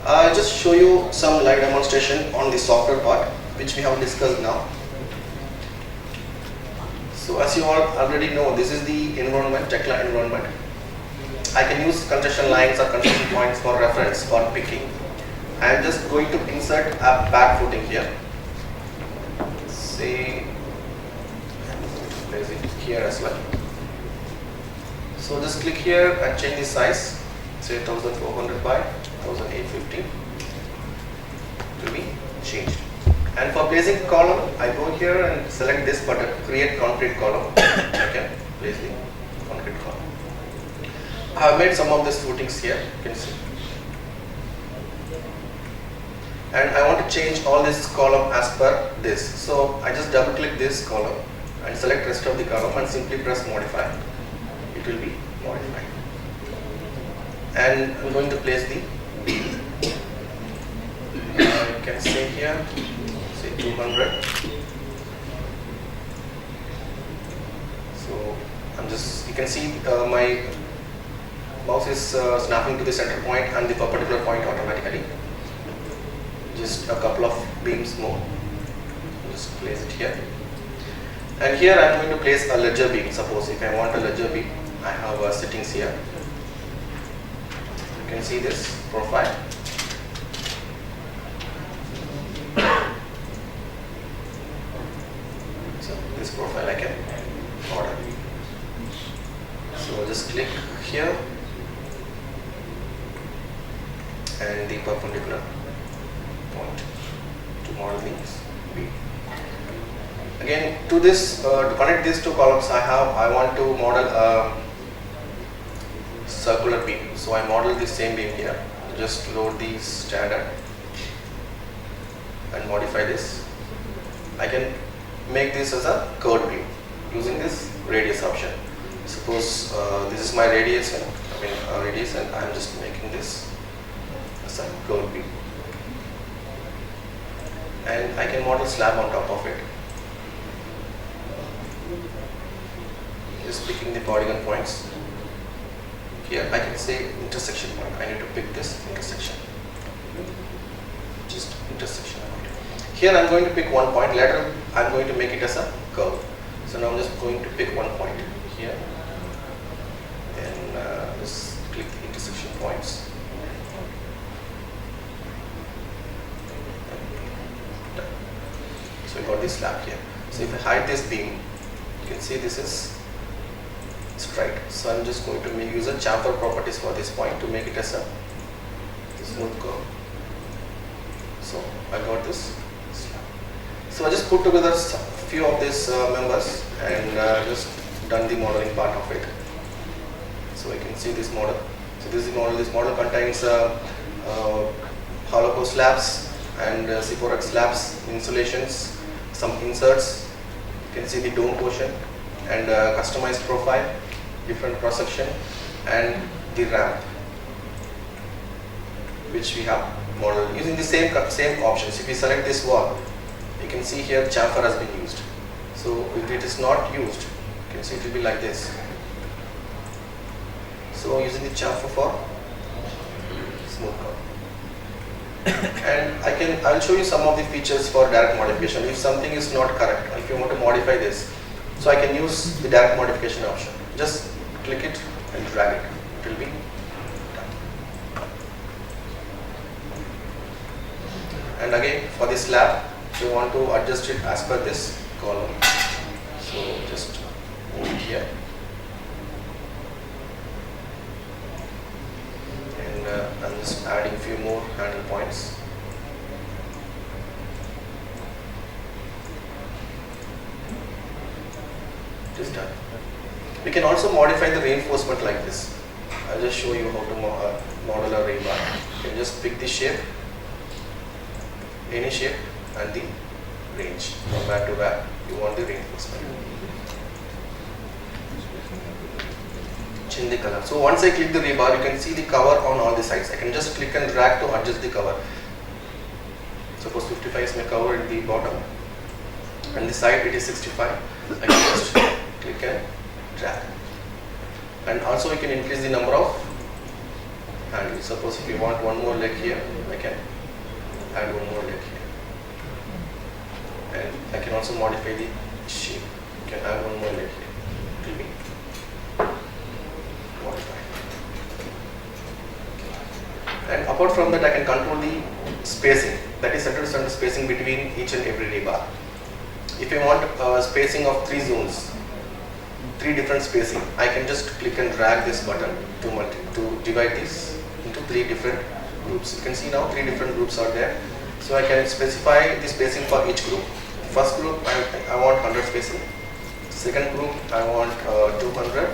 I'll just show you some live demonstration on the software part, which we have discussed now. So as you all already know, this is the environment, Tekla environment. I can use construction lines or construction points for reference for picking. I am just going to insert a back footing here. Say, place it here as well. So just click here and change the size. Say 1400 by 1850 to be changed. And for placing column, I go here and select this button, create concrete column. I can place the concrete column. I have made some of these footings here, you can see. And I want to change all this column as per this. So I just double click this column and select rest of the column and simply press modify. It will be modified. And I'm going to place the beam. You can say here, say 200. So I'm just, you can see my mouse is snapping to the center point and the perpendicular point automatically. Just a couple of beams more. Just place it here. And here I'm going to place a ledger beam. Suppose if I want a ledger beam, I have settings here. You can see this profile. So this profile I can order. So just click here and the perpendicular point to model these beam. Again, to this to connect these two columns, I want to model a circular beam. So I model the same beam here. Just load the standard and modify this. I can make this as a curved beam using this radius option. Suppose this is my radius, and I am just making this as a curved beam. And I can model slab on top of it. Just picking the polygon points. Here I can say intersection point. I need to pick this intersection. Just intersection point. Here I'm going to pick one point. Later I'm going to make it as a curve. So now I'm just going to pick one point here. Then just click the intersection points. So we got this slab here. So if I hide this beam, you can see this is straight. So I'm just going to use a chamfer properties for this point to make it as a smooth curve. So I got this slab. So I just put together a few of these members and just done the modeling part of it. So you can see this model. So this is the model. This model contains hollow core slabs and C4X slabs, insulations, some inserts. You can see the dome portion and customized profile, different cross section, and the ramp, which we have modeled using the same options. If we select this wall, you can see here chamfer has been used. So if it is not used, you can see it will be like this. So using the chamfer for smooth curve. And I'll show you some of the features for direct modification. If something is not correct, if you want to modify this, so I can use the direct modification option. Just click it and drag it. It will be done. And again, for the slab, you want to adjust it as per this column. So just move it here. And I'm just adding a few more handle points. It is done. We can also modify the reinforcement like this. I'll just show you how to model a rebar. You can just pick the shape, any shape, and the range from where to where you want the reinforcement. Change the color. So once I click the rebar, you can see the cover on all the sides. I can just click and drag to adjust the cover. Suppose 55 is my cover at the bottom, and the side it is 65. I can just click and drag. And also you can increase the number of handle. Suppose if you want one more leg here, I can add one more leg here. And I can also modify the shape. You can add one more leg here. It will be modified. And apart from that, I can control the spacing. That is centered on the spacing between each and every rebar. If I want spacing of 3 zones, 3 different spacing, I can just click and drag this button to divide this into 3 different groups. You can see now 3 different groups are there. So I can specify the spacing for each group. First group, I want 100 spacing. Second group, I want 200.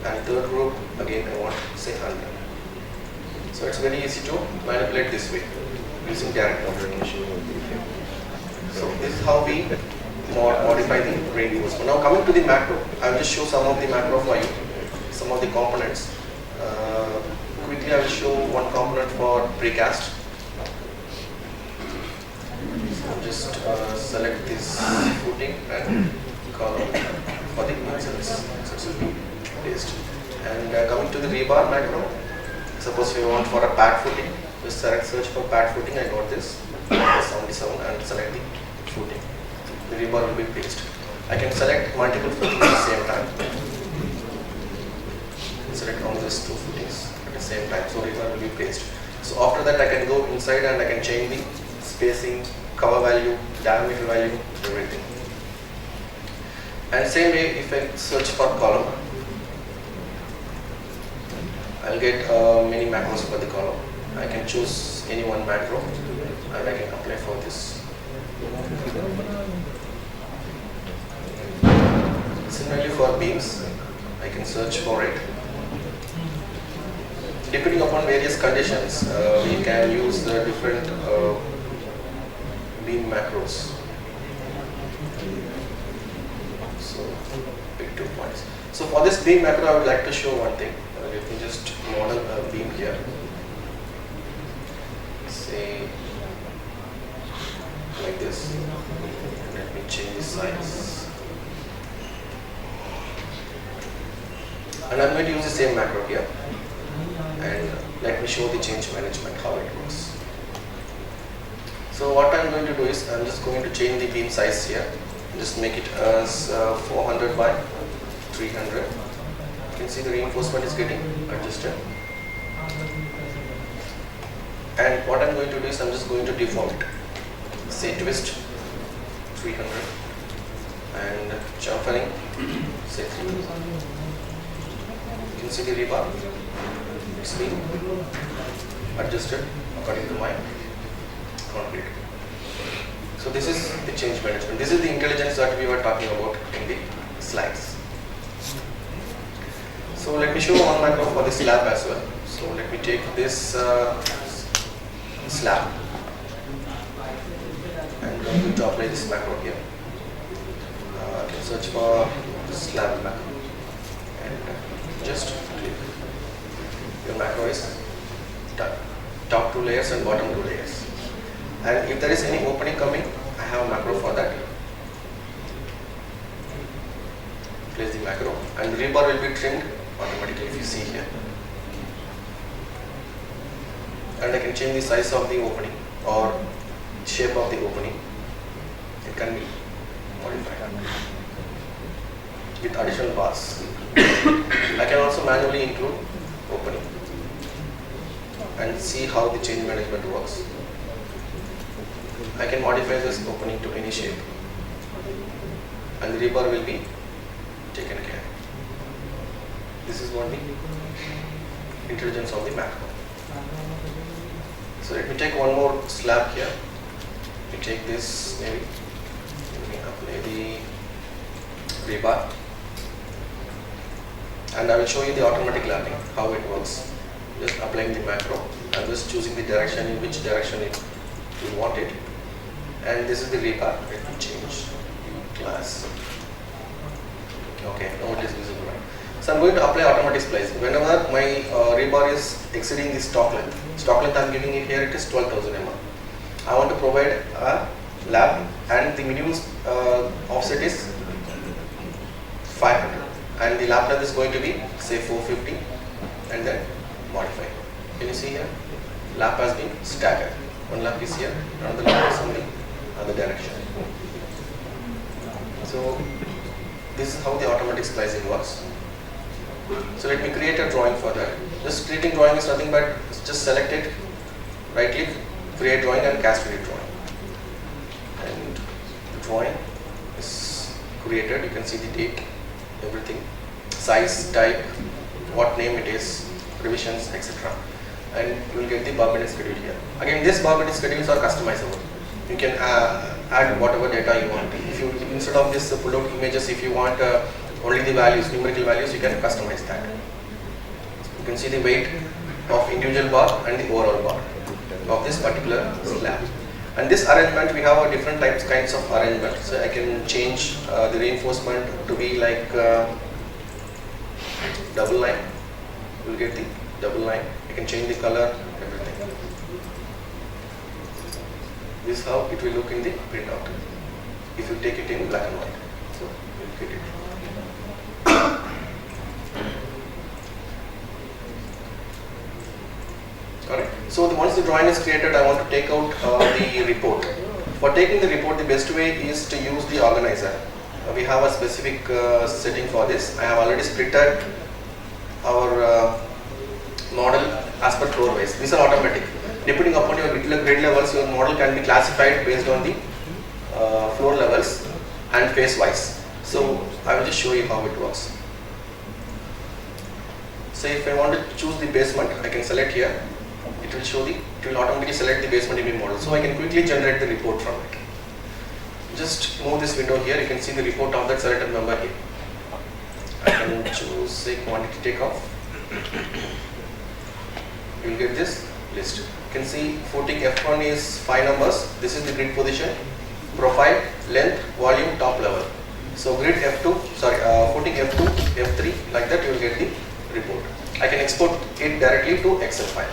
And third group, again I want say 100. So it's very easy to manipulate this way using direct modification. So this is how we modify the reinforcement. Now coming to the macro, I will just show some of the macro for you, some of the components. Quickly I will show one component for precast. So just select this footing and column for the service. So it will be placed. And coming to the rebar macro, suppose we want for a pad footing, just search for pad footing. I got this 77 and select the footing. The rebar will be placed. I can select multiple footings at the same time. Select all these 2 footings at the same time, so rebar will be placed. So after that, I can go inside and I can change the spacing, cover value, diameter value, everything. And same way, if I search for column, I'll get many macros for the column. I can choose any one macro and I can apply for this. Similarly for beams, I can search for it. Depending upon various conditions, we can use the different beam macros. So pick 2 points. So for this beam macro, I would like to show one thing. Let me just model a beam here. Say like this. Let me change the size. And I'm going to use the same macro here. And let me show the change management, how it works. So what I'm going to do is, I'm just going to change the beam size here. Just make it as 400 by 300. You can see the reinforcement is getting adjusted. And what I'm going to do is, I'm just going to default, say twist 300 and chamfering, say 300. You can see the rebar, it's been adjusted according to my concrete. So this is the change management. This is the intelligence that we were talking about in the slides. So let me show one macro for the slab as well. So let me take this slab and I'm going to apply this macro here. I can search for slab macro and just click. Your macro is done. Top 2 layers and bottom 2 layers. And if there is any opening coming, I have a macro for that. Place the macro and the rebar will be trimmed automatically, if you see here. And I can change the size of the opening or shape of the opening. It can be modified with additional bars. I can also manually include opening and see how the change management works. I can modify this opening to any shape and the rebar will be taken care. This is what the intelligence of the macro. So let me take one more slab here. Let me take this maybe. Let me apply the rebar. And I will show you the automatic lapping, how it works. Just applying the macro and just choosing the direction, in which direction you want it. And this is the rebar. Let me change class. Okay, now it is visible, right? So I'm going to apply automatic splicing. Whenever my rebar is exceeding the stock length I'm giving it here, it is 12,000 mm. I want to provide a lap and the minimum offset is 500 and the lap length is going to be say 450 and then modify. Can you see here? Lap has been staggered. One lap is here, another lap is in the other direction. So this is how the automatic splicing works. So let me create a drawing for that. Just creating drawing is nothing but just select it, right click, create drawing and cast create drawing. And the drawing is created. You can see the date, everything, size, type, what name it is, revisions, etc. And you will get the bar bending schedule here. Again, this bar bending schedules are customizable. You can add whatever data you want. If you instead of this pull out images, if you want only the values, numerical values, you can customize that. You can see the weight of individual bar and the overall bar of this particular slab. And this arrangement, we have a different kinds of arrangement. So I can change the reinforcement to be like double line. You will get the double line. You can change the color, everything. This is how it will look in the printout if you take it in black and white. So you will get it. Alright. So once the drawing is created, I want to take out the report. For taking the report, the best way is to use the organizer. We have a specific setting for this. I have already splitted our model as per floor wise. These are automatic. Depending upon your grade levels, your model can be classified based on the floor levels and phase wise. So I will just show you how it works. Say if I want to choose the basement, I can select here. It will automatically select the basement in the model. So I can quickly generate the report from it. Just move this window here. You can see the report of that selected member here. I can choose say quantity takeoff. You will get this list. You can see footing F1 is 5 numbers. This is the grid position, profile, length, volume, top level. So grid F2, footing F2, F3, like that you will get the report. I can export it directly to Excel file.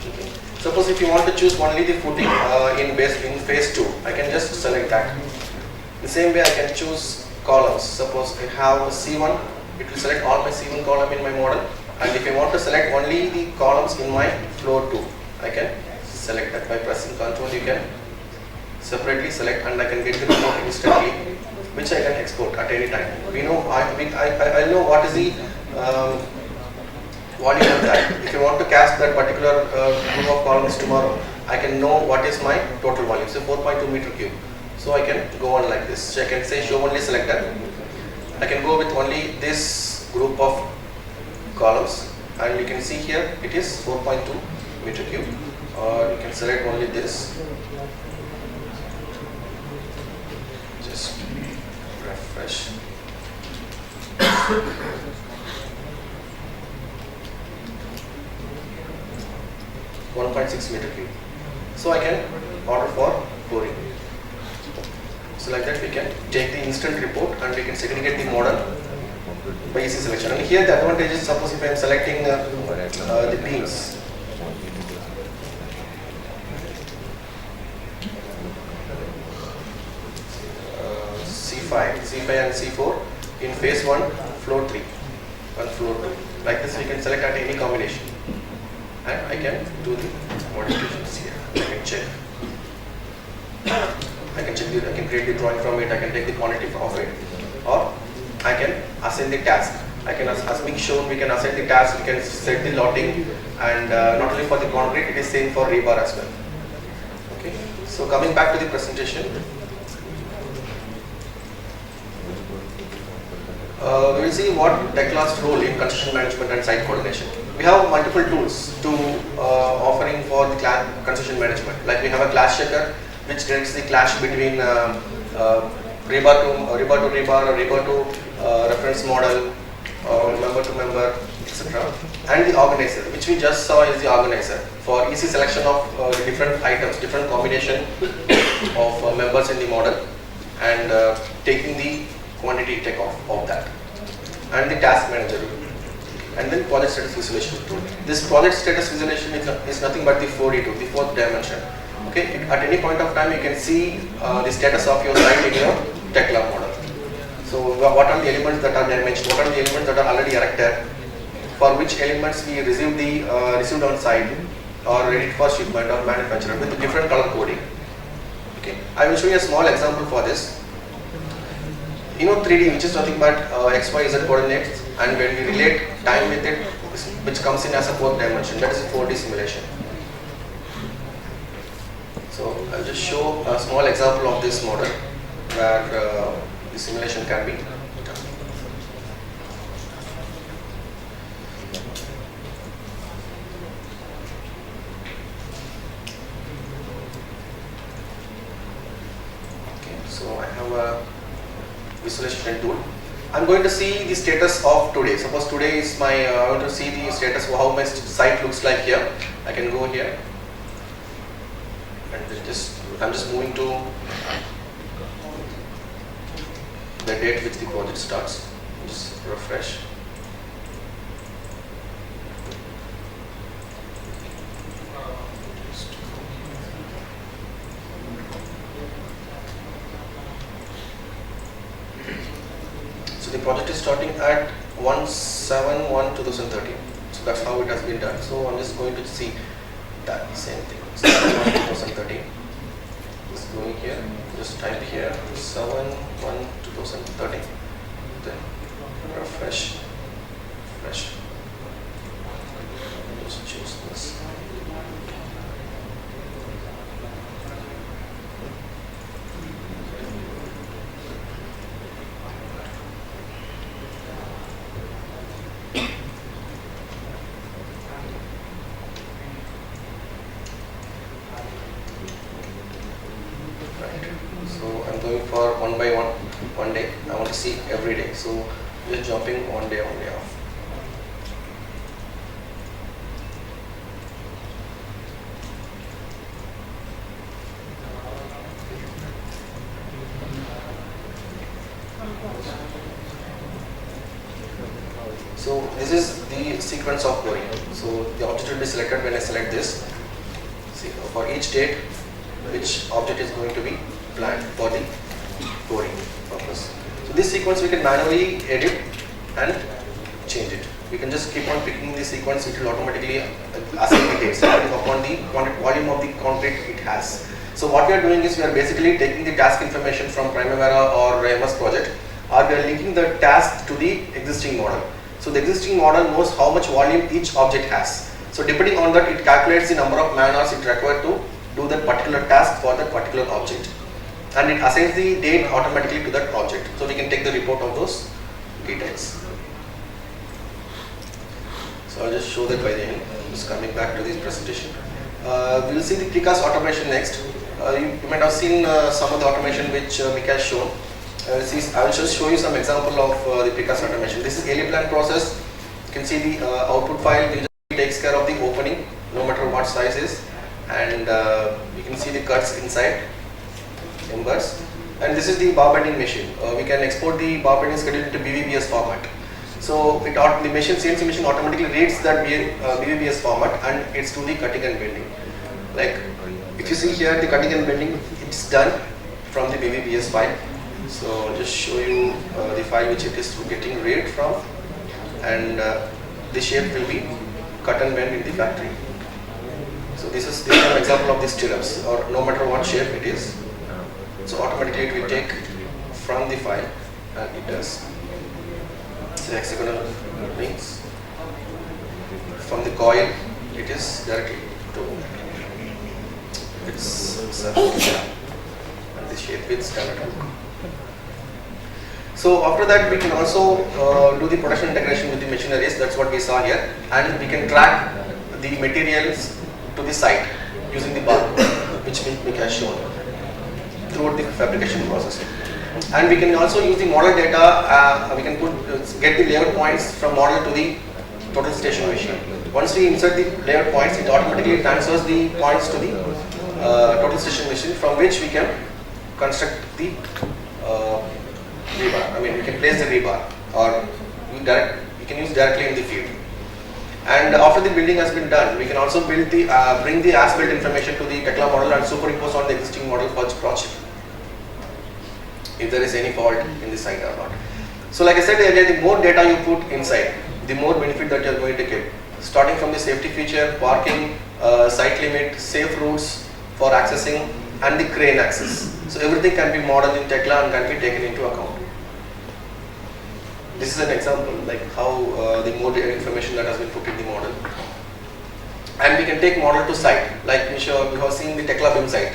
Okay. Suppose if you want to choose only the footing in phase 2, I can just select that. The same way I can choose columns. Suppose I have C1, it will select all my C1 column in my model. And if I want to select only the columns in my floor 2, I can select that by pressing Ctrl. You can separately select and I can get the report instantly, which I can export at any time. We know I know what is the volume of that. If you want to cast that particular group of columns tomorrow, I can know what is my total volume. So 4.2 meter cube. So I can go on like this. So I can say show only selected. I can go with only this group of columns, and you can see here it is 4.2 meter cube. Or you can select only this. Just refresh. 1.6 meter cube. So I can order for pouring. So like that we can take the instant report and we can segregate the model by easy selection. And here the advantage is, suppose if I am selecting the beams. C5 and C4 in phase 1, floor 3 and floor 2. Like this we can select at any combination. And I can do the modifications here. I can check. I can create the drawing from it. I can take the quantity of it, or I can assign the task. I can, as being shown, we can assign the task. We can set the lotting, and not only for the concrete, it is same for rebar as well. Okay. So coming back to the presentation, we will see what Tekla's role in construction management and site coordination. We have multiple tools to offering for the construction management. Like we have a clash checker, which detects the clash between rebar to rebar, or rebar to reference model, or member to member, etc. And the organizer, which we just saw is the organizer for easy selection of the different items, different combination of members in the model, and taking the quantity takeoff of that. And the task manager, and then project status visualization tool. This project status visualization is nothing but the 4D2, the fourth dimension. Okay, at any point of time you can see the status of your site in your Tekla model. So what are the elements that are dimensioned, what are the elements that are already erected, for which elements we received on site or ready for shipment or manufactured with different color coding. Okay, I will show you a small example for this. 3D, which is nothing but x, y, z coordinates, and when we relate time with it, which comes in as a fourth dimension, that is a 4D simulation. So I'll just show a small example of this model where the simulation can be done. Okay, so I have a visualization tool. I'm going to see the status of today. Suppose today is my, I want to see the status of how my site looks like here. I can go here and then I'm just moving to the date which the project starts. Just refresh. So the project is starting at 1/7/2013. So that's how it has been done. So I'm just going to see that same thing. 7/1/2013. Just going here. Just type here 7/1/2013. Then refresh. Refresh. Just choose this. For one day. I want to see every day. So just jumping one day off. So this is the sequence of boring. So the object will be selected when I select this. See, for each date, which object is going to be planned for the boring purpose. So this sequence we can manually edit and change it. We can just keep on picking the sequence, it will automatically assign the dates depending upon the volume of the concrete it has. So what we are doing is we are basically taking the task information from Primavera or MS project, or we are linking the task to the existing model. So the existing model knows how much volume each object has. So depending on that, it calculates the number of man hours it required to do that particular task for that particular object. And it assigns the date automatically to that object. So we can take the report of those details. So I'll just show that by the end. Just coming back to this presentation. We will see the precast automation next. You might have seen some of the automation which Mika has shown. I will just show you some example of the precast automation. This is ELIPlan process. You can see the output file which takes care of the opening, no matter what size is, and you can see the cuts inside. Embers. And this is the bar bending machine. We can export the bar bending schedule into BVBS format. So the CNC machine automatically reads that BVBS format and it's to the cutting and bending. Like if you see here the cutting and bending, it's done from the BVBS file. So I'll just show you the file which it is getting read from, and the shape will be cut and bend in the factory. So this is an example of the stirrups, or no matter what shape it is. So automatically it will take from the file and it does. So hexagonal rings. From the coil, it is directly to its and the shape with standard hook. So after that, we can also do the production integration with the machineries. That's what we saw here, and we can track the materials to the site using the bar, which we has shown throughout the fabrication process. And we can also use the model data. We can get the layout points from model to the total station machine. Once we insert the layout points, it automatically transfers the points to the total station machine, from which we can construct the rebar. I mean, we can place the rebar, or we can use directly in the field. And after the building has been done, we can also build the bring the as-built information to the Tekla model and superimpose on the existing model for project, if there is any fault in the site or not. So like I said earlier, the more data you put inside, the more benefit that you are going to get. Starting from the safety feature, parking, site limit, safe routes for accessing, and the crane access. So everything can be modeled in Tekla and can be taken into account. This is an example like how the more information that has been put in the model. And we can take model to site, like we have seen the Tekla BIM site.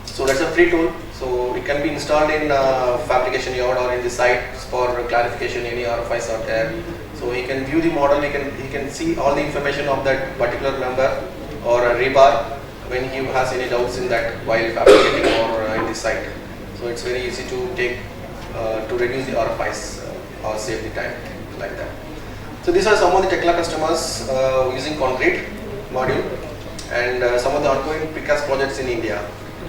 So that's a free tool. So it can be installed in fabrication yard or in the site for clarification. Any RFIs are there. So he can view the model. He can see all the information of that particular member or a rebar when he has any doubts in that while fabricating or in the site. So it's very easy to take to reduce the RFIs or save the time like that. So these are some of the Tekla customers using concrete module and some of the ongoing precast projects in India.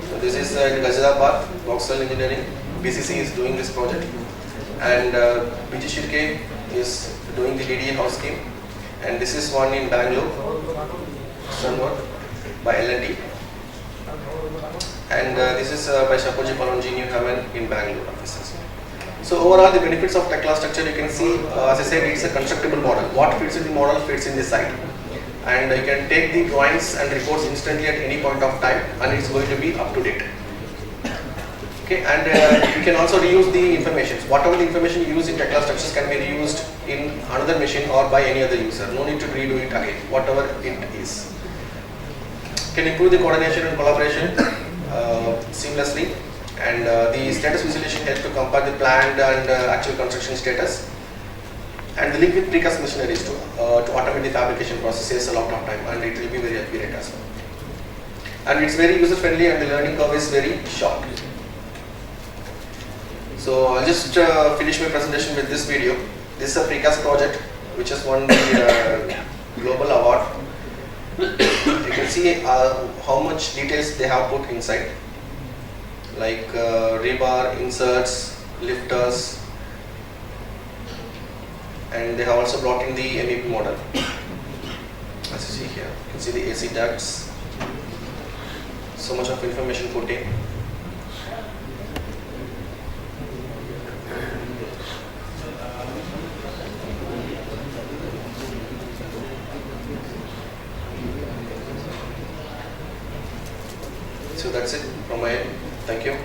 So this is in Gazirabad, Vauxhall Engineering, BCC is doing this project, and BG Shirke is doing the DDA house scheme, and this is one in Bangalore, Sunwork by L&T, and this is by Shapoorji Pallonji New Haven in Bangalore offices. So overall the benefits of Tekla structure you can see, as I said, it's a constructible model. What fits in the model fits in the site. And you can take the drawings and reports instantly at any point of time, and it's going to be up to date. Okay, and you can also reuse the information. Whatever the information you use in Tekla structures can be reused in another machine or by any other user. No need to redo it again, whatever it is. Can improve the coordination and collaboration seamlessly, and the status visualization helps to compare the planned and actual construction status. And the link with precast machineries to automate the fabrication process saves a lot of time, and it will be very accurate as well. And it's very user friendly, and the learning curve is very short. So I'll just finish my presentation with this video. This is a precast project which has won the global award. You can see how much details they have put inside, like rebar, inserts, lifters, and they have also brought in the MEP model. As you see here, you can see the AC ducts. So much of information put in. So that's it from my end. Thank you.